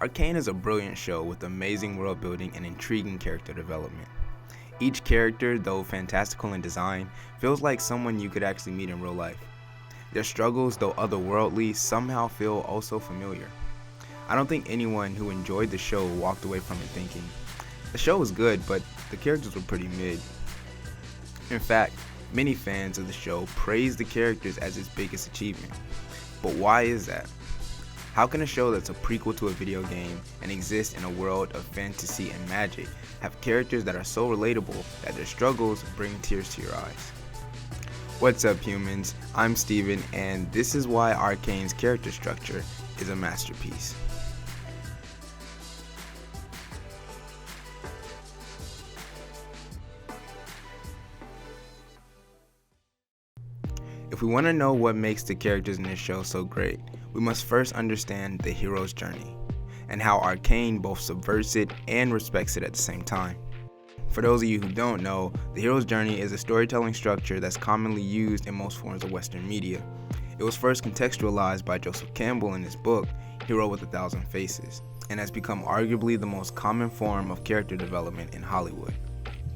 Arcane is a brilliant show with amazing world building and intriguing character development. Each character, though fantastical in design, feels like someone you could actually meet in real life. Their struggles, though otherworldly, somehow feel also familiar. I don't think anyone who enjoyed the show walked away from it thinking, the show was good, but the characters were pretty mid. In fact, many fans of the show praise the characters as its biggest achievement. But why is that? How can a show that's a prequel to a video game and exists in a world of fantasy and magic have characters that are so relatable that their struggles bring tears to your eyes? What's up, humans? I'm Steven, and this is why Arcane's character structure is a masterpiece. If we want to know what makes the characters in this show so great, we must first understand the hero's journey, and how Arcane both subverts it and respects it at the same time. For those of you who don't know, the hero's journey is a storytelling structure that's commonly used in most forms of Western media. It was first contextualized by Joseph Campbell in his book, Hero with a Thousand Faces, and has become arguably the most common form of character development in Hollywood.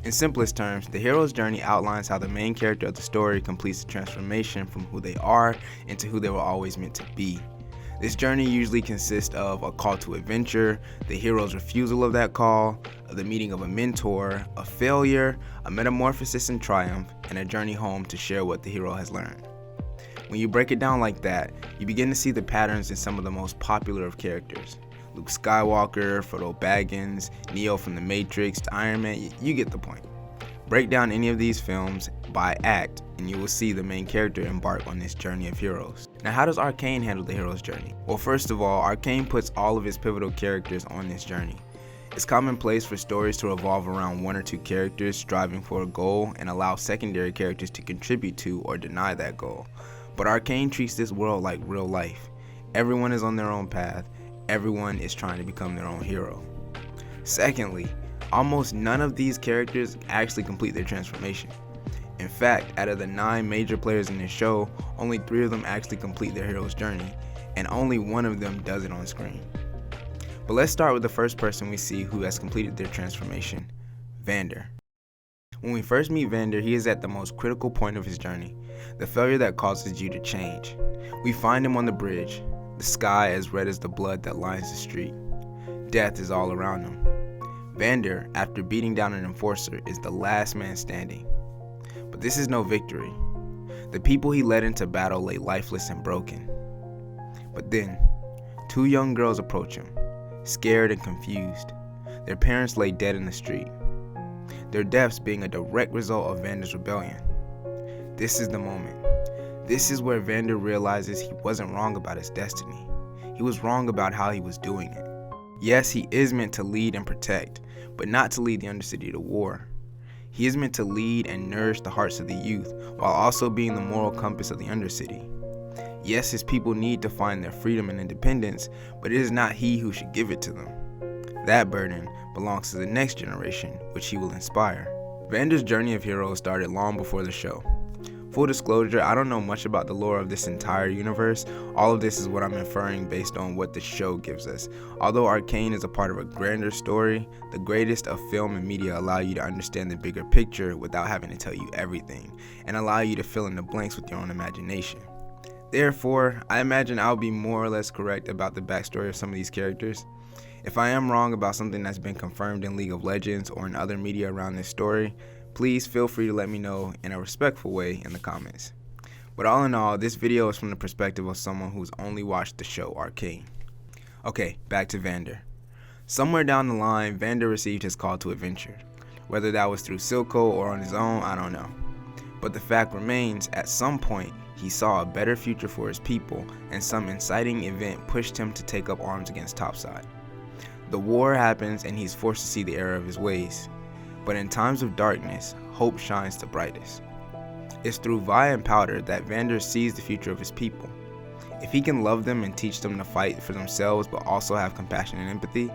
In simplest terms, the hero's journey outlines how the main character of the story completes the transformation from who they are into who they were always meant to be. This journey usually consists of a call to adventure, the hero's refusal of that call, the meeting of a mentor, a failure, a metamorphosis and triumph, and a journey home to share what the hero has learned. When you break it down like that, you begin to see the patterns in some of the most popular of characters. Luke Skywalker, Frodo Baggins, Neo from The Matrix, Iron Man, you get the point. Break down any of these films by act and you will see the main character embark on this journey of heroes. Now, how does Arcane handle the hero's journey? Well, first of all, Arcane puts all of its pivotal characters on this journey. It's commonplace for stories to revolve around one or two characters striving for a goal and allow secondary characters to contribute to or deny that goal. But Arcane treats this world like real life. Everyone is on their own path. Everyone is trying to become their own hero. Secondly, almost none of these characters actually complete their transformation. In fact, out of the 9 major players in this show, only 3 of them actually complete their hero's journey, and only 1 of them does it on screen. But let's start with the first person we see who has completed their transformation, Vander. When we first meet Vander, he is at the most critical point of his journey, the failure that causes you to change. We find him on the bridge, the sky as red as the blood that lines the street. Death is all around him. Vander, after beating down an enforcer, is the last man standing. But this is no victory. The people he led into battle lay lifeless and broken. But then, 2 young girls approach him, scared and confused. Their parents lay dead in the street, their deaths being a direct result of Vander's rebellion. This is the moment. This is where Vander realizes he wasn't wrong about his destiny. He was wrong about how he was doing it. Yes, he is meant to lead and protect, but not to lead the Undercity to war. He is meant to lead and nourish the hearts of the youth, while also being the moral compass of the Undercity. Yes, his people need to find their freedom and independence, but it is not he who should give it to them. That burden belongs to the next generation, which he will inspire. Vander's journey of heroes started long before the show. Full disclosure, I don't know much about the lore of this entire universe. All of this is what I'm inferring based on what the show gives us. Although Arcane is a part of a grander story, the greatest of film and media allow you to understand the bigger picture without having to tell you everything, and allow you to fill in the blanks with your own imagination. Therefore, I imagine I'll be more or less correct about the backstory of some of these characters. If I am wrong about something that's been confirmed in League of Legends or in other media around this story, please feel free to let me know in a respectful way in the comments. But all in all, this video is from the perspective of someone who's only watched the show Arcane. Okay, back to Vander. Somewhere down the line, Vander received his call to adventure. Whether that was through Silco or on his own, I don't know. But the fact remains, at some point, he saw a better future for his people, and some inciting event pushed him to take up arms against Topside. The war happens and he's forced to see the error of his ways. But in times of darkness, hope shines the brightest. It's through Vi and Powder that Vander sees the future of his people. If he can love them and teach them to fight for themselves but also have compassion and empathy,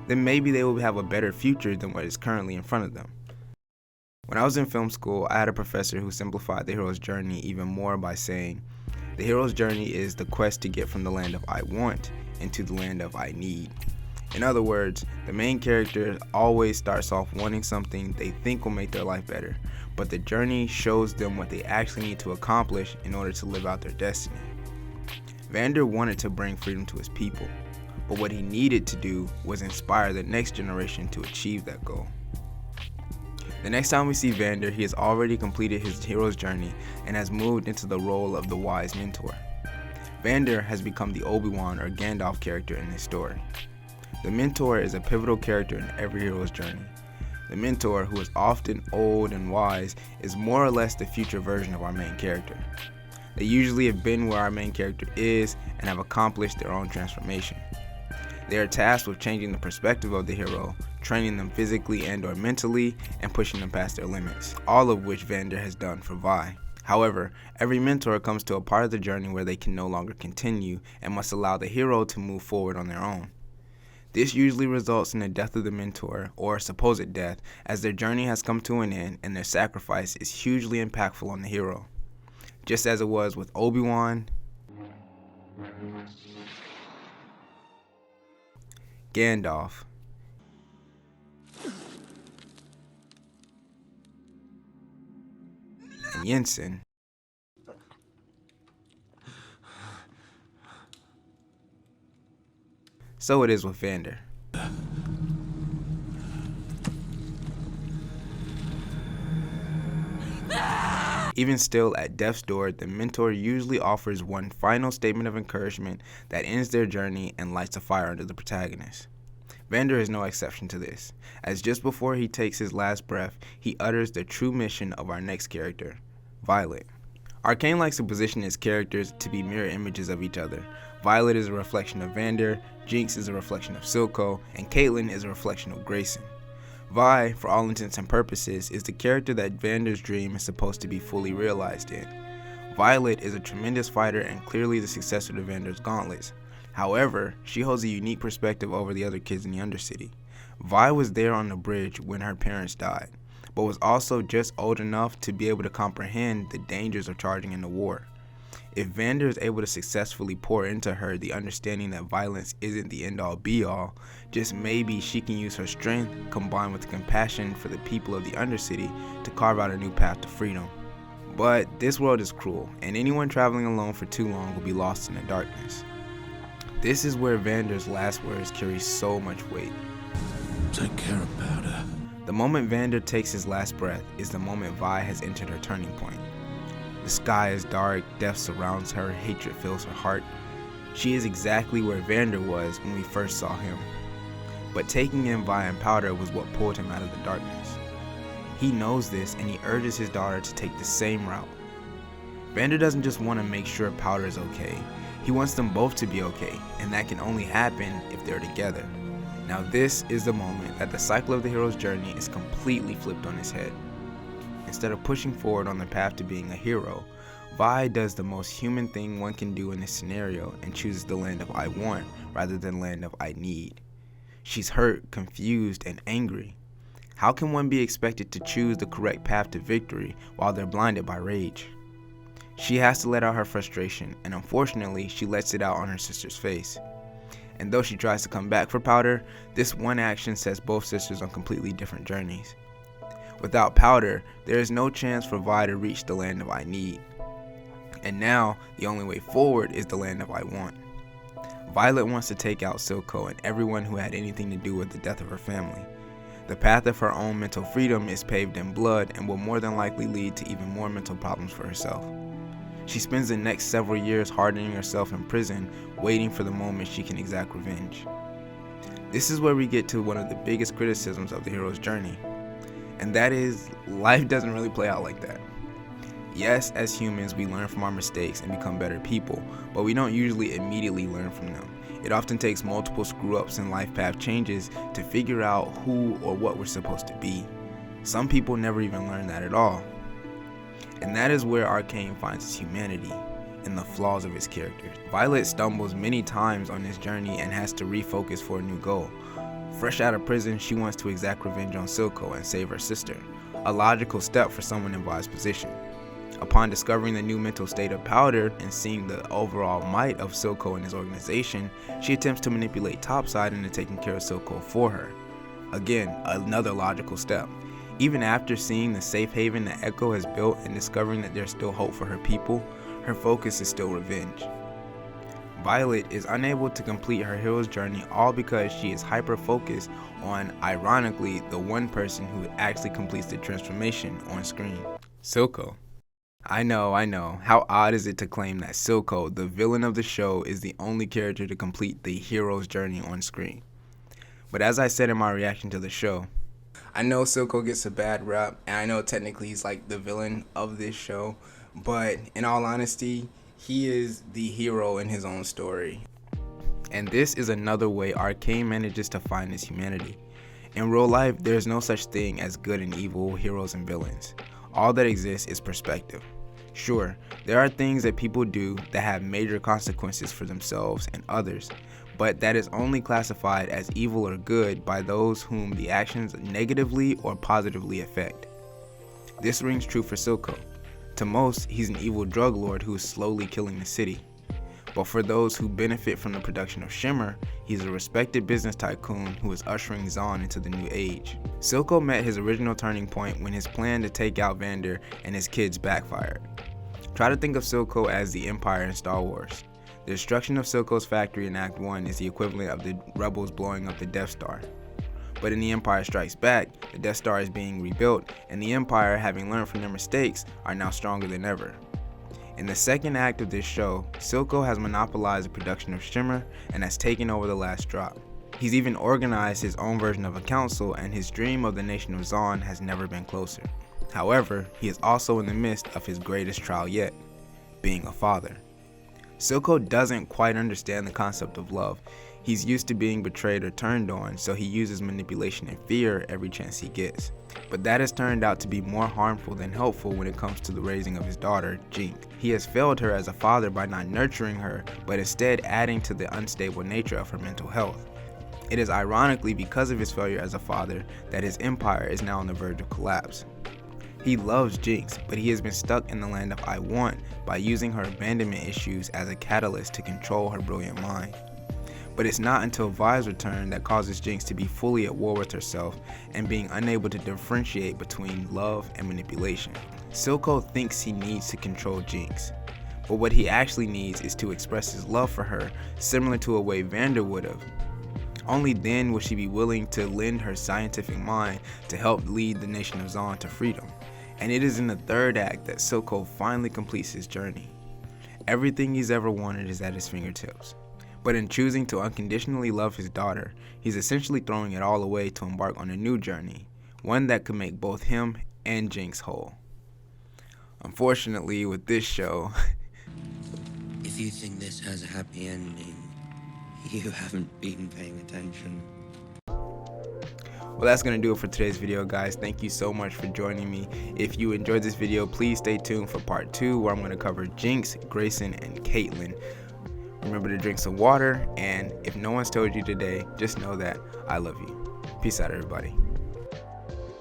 then maybe they will have a better future than what is currently in front of them. When I was in film school, I had a professor who simplified the hero's journey even more by saying, the hero's journey is the quest to get from the land of I want into the land of I need. In other words, the main character always starts off wanting something they think will make their life better, but the journey shows them what they actually need to accomplish in order to live out their destiny. Vander wanted to bring freedom to his people, but what he needed to do was inspire the next generation to achieve that goal. The next time we see Vander, he has already completed his hero's journey and has moved into the role of the wise mentor. Vander has become the Obi-Wan or Gandalf character in this story. The mentor is a pivotal character in every hero's journey. The mentor, who is often old and wise, is more or less the future version of our main character. They usually have been where our main character is and have accomplished their own transformation. They are tasked with changing the perspective of the hero, training them physically and or mentally, and pushing them past their limits, all of which Vander has done for Vi. However, every mentor comes to a part of the journey where they can no longer continue and must allow the hero to move forward on their own. This usually results in the death of the mentor, or supposed death, as their journey has come to an end and their sacrifice is hugely impactful on the hero. Just as it was with Obi-Wan, Gandalf, and Jensen, so it is with Vander. Even still, at death's door, the mentor usually offers one final statement of encouragement that ends their journey and lights a fire under the protagonist. Vander is no exception to this, as just before he takes his last breath, he utters the true mission of our next character, Violet. Arcane likes to position its characters to be mirror images of each other. Violet is a reflection of Vander, Jinx is a reflection of Silco, and Caitlyn is a reflection of Grayson. Vi, for all intents and purposes, is the character that Vander's dream is supposed to be fully realized in. Violet is a tremendous fighter and clearly the successor to Vander's gauntlets. However, she holds a unique perspective over the other kids in the Undercity. Vi was there on the bridge when her parents died, but was also just old enough to be able to comprehend the dangers of charging into war. If Vander is able to successfully pour into her the understanding that violence isn't the end-all be-all, just maybe she can use her strength combined with the compassion for the people of the Undercity to carve out a new path to freedom. But this world is cruel, and anyone traveling alone for too long will be lost in the darkness. This is where Vander's last words carry so much weight. Take care of Powder. The moment Vander takes his last breath is the moment Vi has entered her turning point. The sky is dark, death surrounds her, hatred fills her heart. She is exactly where Vander was when we first saw him. But taking in Vi and Powder was what pulled him out of the darkness. He knows this and he urges his daughter to take the same route. Vander doesn't just want to make sure Powder is okay, he wants them both to be okay, and that can only happen if they're together. Now this is the moment that the cycle of the hero's journey is completely flipped on its head. Instead of pushing forward on the path to being a hero, Vi does the most human thing one can do in this scenario and chooses the land of I want rather than land of I need. She's hurt, confused, and angry. How can one be expected to choose the correct path to victory while they're blinded by rage? She has to let out her frustration, and unfortunately, she lets it out on her sister's face. And though she tries to come back for Powder, this one action sets both sisters on completely different journeys. Without Powder, there is no chance for Vi to reach the land of I need. And now, the only way forward is the land of I want. Violet wants to take out Silco and everyone who had anything to do with the death of her family. The path of her own mental freedom is paved in blood and will more than likely lead to even more mental problems for herself. She spends the next several years hardening herself in prison, waiting for the moment she can exact revenge. This is where we get to one of the biggest criticisms of the hero's journey. And that is, life doesn't really play out like that. Yes, as humans, we learn from our mistakes and become better people, but we don't usually immediately learn from them. It often takes multiple screw-ups and life path changes to figure out who or what we're supposed to be. Some people never even learn that at all. And that is where Arcane finds its humanity, in the flaws of its characters. Violet stumbles many times on this journey and has to refocus for a new goal. Fresh out of prison, she wants to exact revenge on Silco and save her sister, a logical step for someone in Vi's position. Upon discovering the new mental state of Powder and seeing the overall might of Silco and his organization, she attempts to manipulate Topside into taking care of Silco for her. Again, another logical step. Even after seeing the safe haven that Echo has built and discovering that there's still hope for her people, her focus is still revenge. Violet is unable to complete her hero's journey, all because she is hyper-focused on, ironically, the one person who actually completes the transformation on screen, Silco. I know, how odd is it to claim that Silco, the villain of the show, is the only character to complete the hero's journey on screen. But as I said in my reaction to the show, I know Silco gets a bad rap, and I know technically he's like the villain of this show, but in all honesty, he is the hero in his own story. And this is another way Arcane manages to find his humanity. In real life, there's no such thing as good and evil, heroes and villains. All that exists is perspective. Sure, there are things that people do that have major consequences for themselves and others, but that is only classified as evil or good by those whom the actions negatively or positively affect. This rings true for Silco. To most, he's an evil drug lord who is slowly killing the city. But for those who benefit from the production of Shimmer, he's a respected business tycoon who is ushering Zaun into the new age. Silco met his original turning point when his plan to take out Vander and his kids backfired. Try to think of Silco as the Empire in Star Wars. The destruction of Silco's factory in Act 1 is the equivalent of the rebels blowing up the Death Star. But in The Empire Strikes Back, the Death Star is being rebuilt, and the Empire, having learned from their mistakes, are now stronger than ever. In the second act of this show, Silco has monopolized the production of Shimmer and has taken over the last drop. He's even organized his own version of a council, and his dream of the nation of Zaun has never been closer. However, he is also in the midst of his greatest trial yet, being a father. Silco doesn't quite understand the concept of love. He's used to being betrayed or turned on, so he uses manipulation and fear every chance he gets. But that has turned out to be more harmful than helpful when it comes to the raising of his daughter, Jinx. He has failed her as a father by not nurturing her, but instead adding to the unstable nature of her mental health. It is ironically because of his failure as a father that his empire is now on the verge of collapse. He loves Jinx, but he has been stuck in the land of I Want by using her abandonment issues as a catalyst to control her brilliant mind. But it's not until Vi's return that causes Jinx to be fully at war with herself and being unable to differentiate between love and manipulation. Silco thinks he needs to control Jinx, but what he actually needs is to express his love for her similar to a way Vander would have. Only then will she be willing to lend her scientific mind to help lead the nation of Zaun to freedom. And it is in the third act that Silco finally completes his journey. Everything he's ever wanted is at his fingertips. But in choosing to unconditionally love his daughter, he's essentially throwing it all away to embark on a new journey, one that could make both him and Jinx whole. Unfortunately, with this show, if you think this has a happy ending, you haven't been paying attention. Well, that's going to do it for today's video, guys. Thank you so much for joining me. If you enjoyed this video, please stay tuned for part 2, where I'm going to cover Jinx, Grayson, and Caitlyn. Remember to drink some water, and if no one's told you today, just know that I love you. Peace out, everybody.